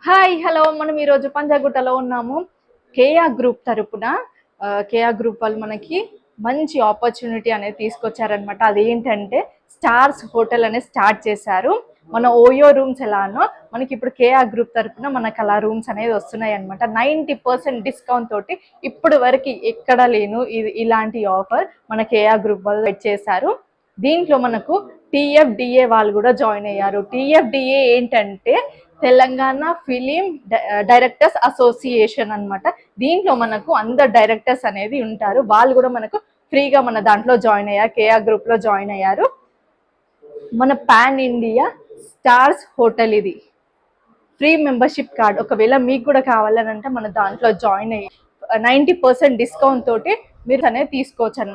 Hi hello మనం ఈరోజు పంజాగుట్టలో ఉన్నాము. కేయా గ్రూప్ తరపున కేయా గ్రూప్ వాళ్ళు మనకి మంచి ఆపర్చునిటీ అనేది తీసుకొచ్చారనమాట. అదేంటంటే స్టార్స్ హోటల్ అనేది స్టార్ట్ చేశారు. మన ఓయో రూమ్స్ ఎలానో మనకి ఇప్పుడు కేయా గ్రూప్ తరపున మనకు అలా రూమ్స్ అనేది వస్తున్నాయి అనమాట. 90% డిస్కౌంట్ తోటి ఇప్పుడు వరకు ఎక్కడ లేను ఇలాంటి ఆఫర్ మన కేయా గ్రూప్ వాళ్ళు చేశారు. దీంట్లో మనకు టీఎఫ్డిఏ వాళ్ళు కూడా జాయిన్ అయ్యారు. టీఎఫ్డిఏ ఏంటంటే తెలంగాణ ఫిలిం డైరెక్టర్స్ అసోసియేషన్ అన్నమాట. దీంట్లో మనకు అందరు డైరెక్టర్స్ అనేది ఉంటారు. వాళ్ళు కూడా మనకు ఫ్రీగా మన దాంట్లో జాయిన్ అయ్యారు, కేఆ గ్రూప్ లో జాయిన్ అయ్యారు. మన పాన్ ఇండియా స్టార్స్ హోటల్ ఇది ఫ్రీ మెంబర్షిప్ కార్డ్. ఒకవేళ మీకు కూడా కావాలని అంటే మన దాంట్లో జాయిన్ అయ్యి 90% డిస్కౌంట్ తోటి మీరు అనేది తీసుకోవచ్చు అన్నమాట.